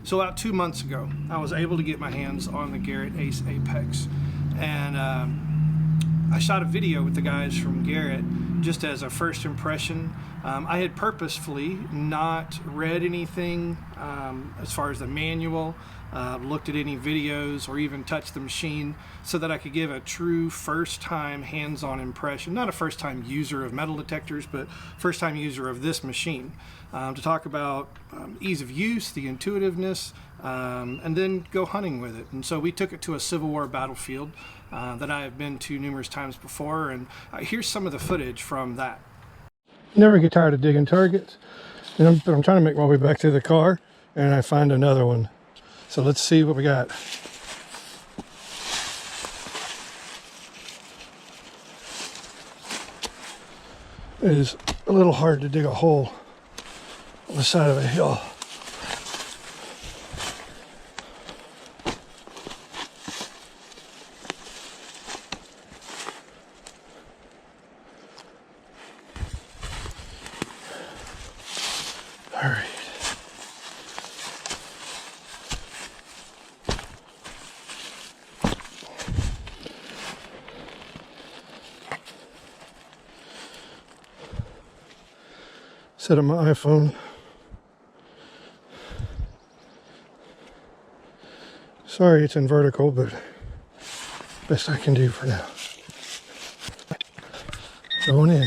So about 2 months ago, I was able to get my hands on the Garrett Ace Apex, and I shot a video with the guys from Garrett just as a first impression. I had purposefully not read anything as far as the manual, looked at any videos, or even touched the machine, so that I could give a true first-time hands-on impression. Not a first-time user of metal detectors, but first-time user of this machine. To talk about ease of use, the intuitiveness, and then go hunting with it. And so we took it to a Civil War battlefield that I have been to numerous times before, and here's some of the footage from that. Never get tired of digging targets. And I'm trying to make my way back to the car, and I find another one. So let's see what we got. It is a little hard to dig a hole on the side of a hill. All right. Set up my iPhone. Sorry it's in vertical, but best I can do for now. Going in.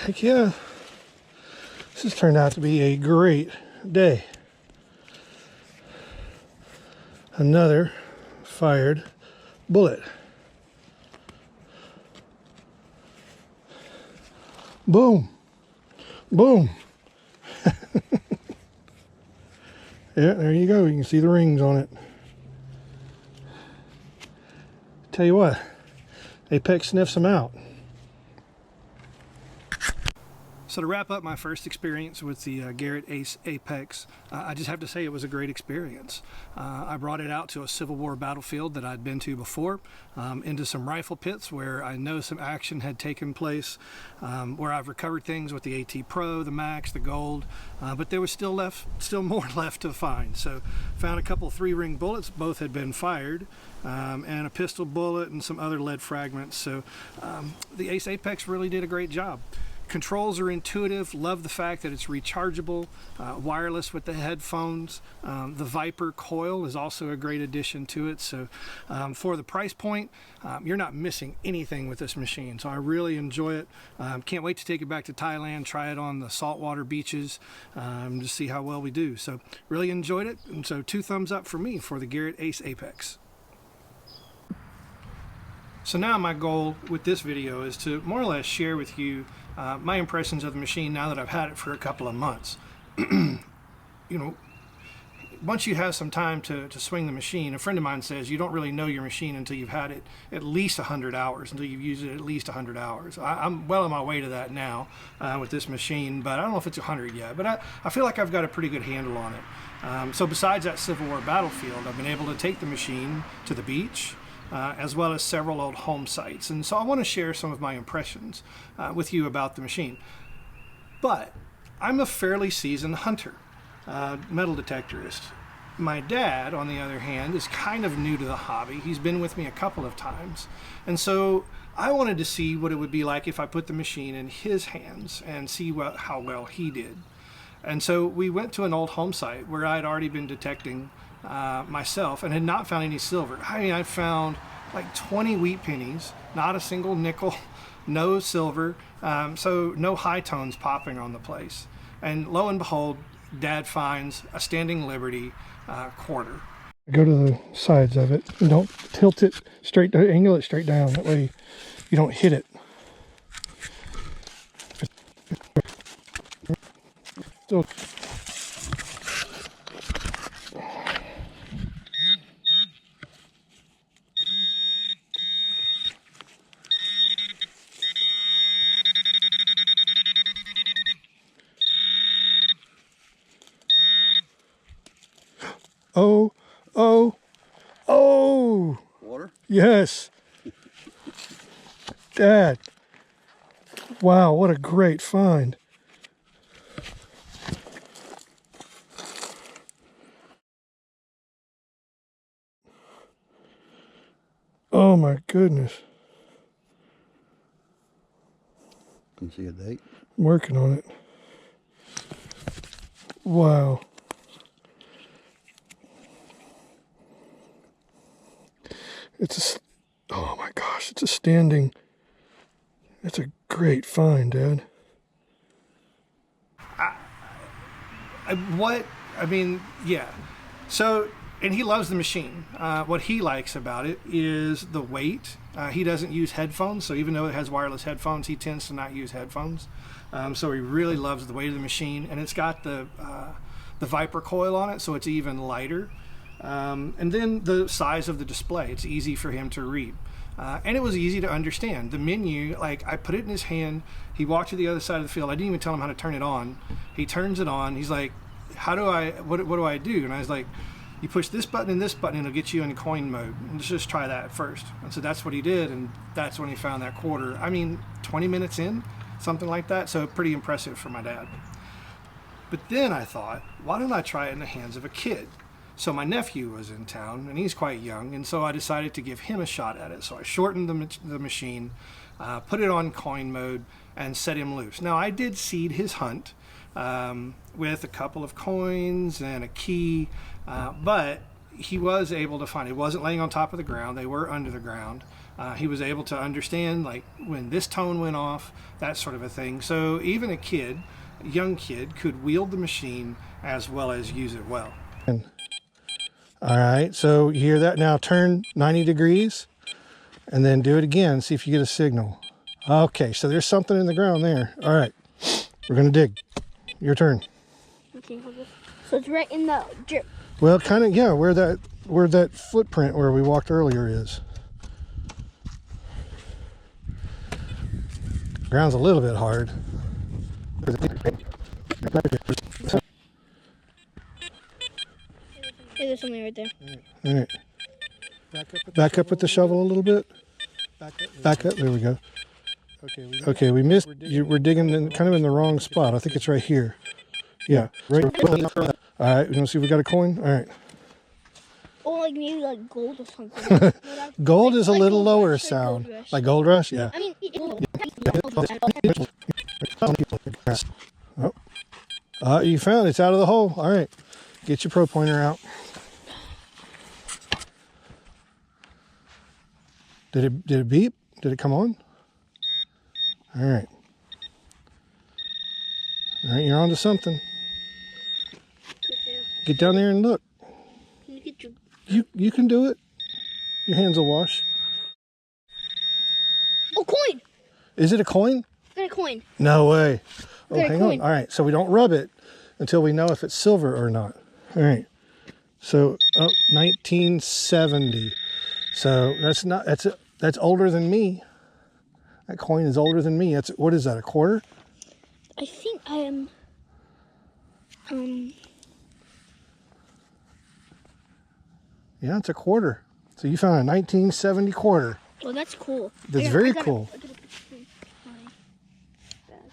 Heck yeah, this has turned out to be a great day. Another fired bullet. Boom, boom. Yeah, there you go. You can see the rings on it. Tell you what, Apex sniffs them out. So to wrap up my first experience with the Garrett Ace Apex, I just have to say it was a great experience. I brought it out to a Civil War battlefield that I'd been to before, into some rifle pits where I know some action had taken place, where I've recovered things with the AT Pro, the Max, the Gold, but there was still more left to find. So found a couple 3-ring bullets, both had been fired, and a pistol bullet and some other lead fragments. So the Ace Apex really did a great job. Controls are intuitive. Love the fact that it's rechargeable, wireless with the headphones. The Viper coil is also a great addition to it. So for the price point, you're not missing anything with this machine. So I really enjoy it. Can't wait to take it back to Thailand, try it on the saltwater beaches, to see how well we do. So really enjoyed it. And so 2 thumbs up for me for the Garrett Ace Apex. So now my goal with this video is to more or less share with you my impressions of the machine now that I've had it for a couple of months. You know, once you have some time to swing the machine, a friend of mine says you don't really know your machine until you've had it at least 100 hours, until you've used it at least 100 hours. I'm well on my way to that now with this machine, but I don't know if it's 100 yet, but I feel like I've got a pretty good handle on it. So besides that Civil War battlefield, I've been able to take the machine to the beach, as well as several old home sites. And so I want to share some of my impressions with you about the machine. But I'm a fairly seasoned hunter, metal detectorist. My dad, on the other hand, is kind of new to the hobby. He's been with me a couple of times. And so I wanted to see what it would be like if I put the machine in his hands and see how well he did. And so we went to an old home site where I had already been detecting myself and had not found any silver. I mean, I found like 20 wheat pennies, not a single nickel, no silver, so no high tones popping on the place. And lo and behold, Dad finds a Standing Liberty quarter. Go to the sides of it and don't tilt it straight, angle it straight down. That way you don't hit it. So Oh, oh, oh! Water? Yes. Dad. Wow, what a great find. Oh my goodness. Can see a date. I'm working on it. Wow. Oh my gosh, it's a standing. It's a great find, Dad. Yeah. So, and he loves the machine. What he likes about it is the weight. He doesn't use headphones, so even though it has wireless headphones, he tends to not use headphones. So he really loves the weight of the machine, and it's got the Viper coil on it, so it's even lighter. And then the size of the display, it's easy for him to read. And it was easy to understand. The menu, like I put it in his hand, he walked to the other side of the field. I didn't even tell him how to turn it on. He turns it on. He's like, what do I do? And I was like, you push this button and this button and it'll get you in coin mode. Let's just try that first. And so that's what he did, and that's when he found that quarter. I mean, 20 minutes in, something like that. So pretty impressive for my dad. But then I thought, why don't I try it in the hands of a kid? So my nephew was in town, and he's quite young, and so I decided to give him a shot at it. So I shortened the machine, put it on coin mode, and set him loose. Now I did seed his hunt with a couple of coins and a key, but he was able to find it. It wasn't laying on top of the ground. They were under the ground. He was able to understand like when this tone went off, that sort of a thing. So even a young kid could wield the machine as well as use it well. All right, so you hear that now? Turn 90 degrees and then do it again. See if you get a signal. Okay, so there's something in the ground there. All right, we're gonna dig. Your turn. Okay, so it's right in the drip. Well, kind of, yeah, where that footprint where we walked earlier is. Ground's a little bit hard. Hey, there's something right there. All right. Back up with the shovel a little bit. Back up. There we go. Okay, we missed. We're digging kind of in the wrong spot. I think it's right here. Yeah, right. All right, we want to see if we got a coin. All right. Or like maybe like gold or something. Gold is a little lower sound. Like Gold Rush? Yeah. I mean, You found it. It's out of the hole. All right. Get your pro pointer out. Did it beep? Did it come on? All right. All right, you're on to something. Get down there and look. Can you get your... You can do it. Your hands will wash. Oh, coin! Is it a coin? Got a coin. No way. Oh, Got a hang coin. on. All right, so we don't rub it until we know if it's silver or not. All right. So, 1970. So that's older than me. That coin is older than me. What is that? A quarter? I think I am. Yeah, it's a quarter. So you found a 1970 quarter. Oh, that's cool. That's very cool.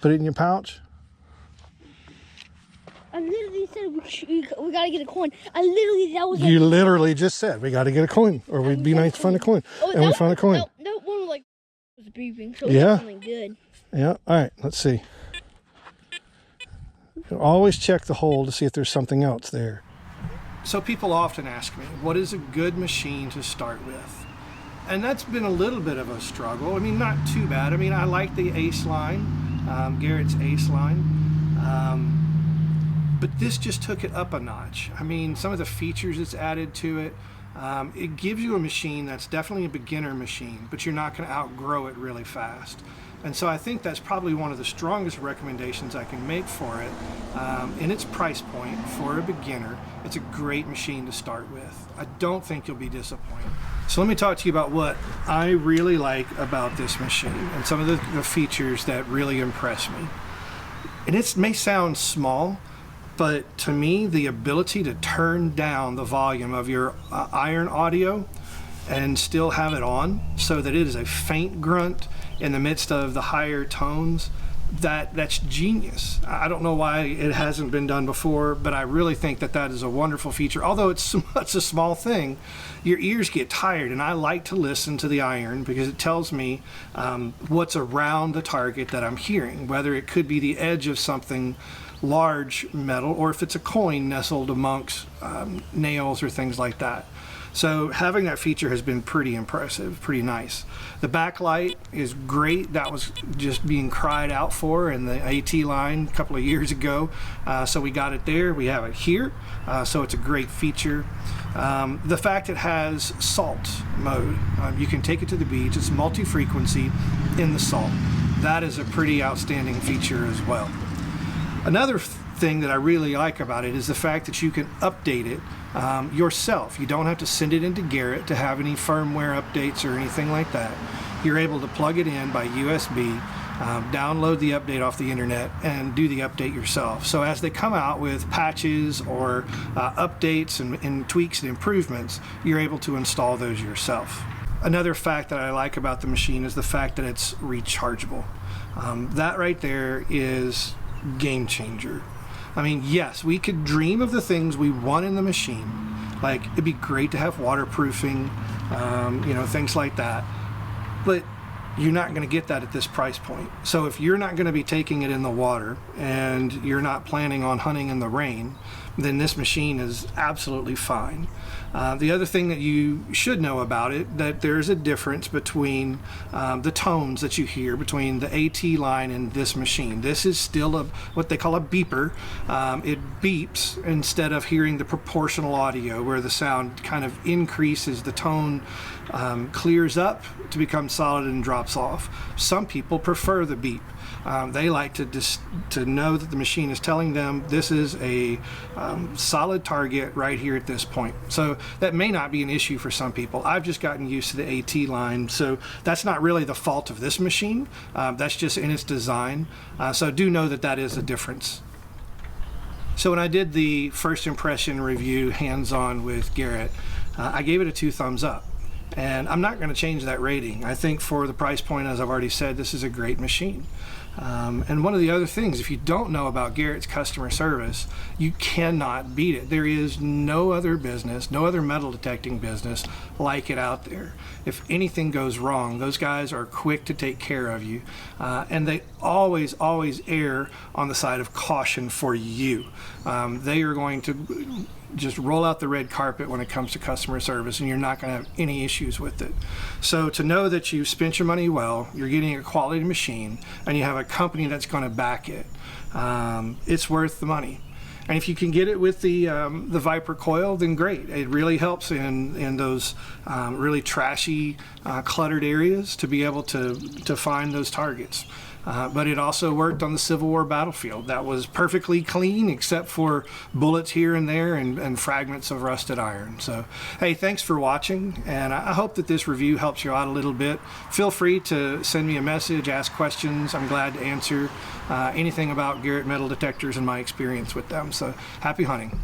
Put it in your pouch. I literally said we gotta get a coin. That was. You literally just said we got to get a coin, or we'd be nice to find a coin, and we found a coin. That one was beeping, so Yeah. something good. Yeah. All right. Let's see. Always check the hole to see if there's something else there. So people often ask me, what is a good machine to start with? And that's been a little bit of a struggle. I mean, not too bad. I mean, I like the Ace line, Garrett's Ace line. But this just took it up a notch. I mean, some of the features it's added to it, it gives you a machine that's definitely a beginner machine, but you're not going to outgrow it really fast. And so I think that's probably one of the strongest recommendations I can make for it. In its price point, for a beginner, it's a great machine to start with. I don't think you'll be disappointed. So let me talk to you about what I really like about this machine and some of the features that really impress me. And it may sound small, But to me, the ability to turn down the volume of your iron audio and still have it on so that it is a faint grunt in the midst of the higher tones, that's genius. I don't know why it hasn't been done before, but I really think that that is a wonderful feature. Although it's a small thing, your ears get tired, and I like to listen to the iron because it tells me what's around the target that I'm hearing, whether it could be the edge of something large metal or if it's a coin nestled amongst nails or things like that. So having that feature has been pretty impressive, pretty nice. The backlight is great. That was just being cried out for in the AT line a couple of years ago. So we got it there. We have it here. So it's a great feature. The fact it has salt mode. You can take it to the beach. It's multi-frequency in the salt. That is a pretty outstanding feature as well. Another thing that I really like about it is the fact that you can update it yourself. You don't have to send it into Garrett to have any firmware updates or anything like that. You're able to plug it in by USB, download the update off the internet, and do the update yourself. So as they come out with patches or updates and tweaks and improvements, you're able to install those yourself. Another fact that I like about the machine is the fact that it's rechargeable. That right there is game changer. I mean, yes, we could dream of the things we want in the machine. Like, it'd be great to have waterproofing, things like that. But you're not going to get that at this price point. So if you're not going to be taking it in the water and you're not planning on hunting in the rain, then this machine is absolutely fine. The other thing that you should know about it, that there's a difference between the tones that you hear between the AT line and this machine. This is still what they call a beeper. It beeps instead of hearing the proportional audio where the sound kind of increases, the tone clears up to become solid and drops off. Some people prefer the beep. They like to know that the machine is telling them this is a solid target right here at this point. So that may not be an issue for some people. I've just gotten used to the AT line, so that's not really the fault of this machine. That's just in its design. So do know that that is a difference. So when I did the first impression review hands-on with Garrett, I gave it a 2 thumbs up. And I'm not going to change that rating. I think for the price point, as I've already said, this is a great machine. And one of the other things, if you don't know about Garrett's customer service, you cannot beat it. There is no other business, no other metal detecting business like it out there. If anything goes wrong, those guys are quick to take care of you. And they always err on the side of caution for you. They are going to just roll out the red carpet when it comes to customer service, and you're not going to have any issues with it. So to know that you've spent your money well, you're getting a quality machine, and you have a company that's going to back it, it's worth the money. And if you can get it with the Viper coil, then great. It really helps in those really trashy, cluttered areas to be able to find those targets. But it also worked on the Civil War battlefield. That was perfectly clean except for bullets here and there and fragments of rusted iron. So, hey, thanks for watching, and I hope that this review helps you out a little bit. Feel free to send me a message, ask questions. I'm glad to answer anything about Garrett metal detectors and my experience with them. So, happy hunting.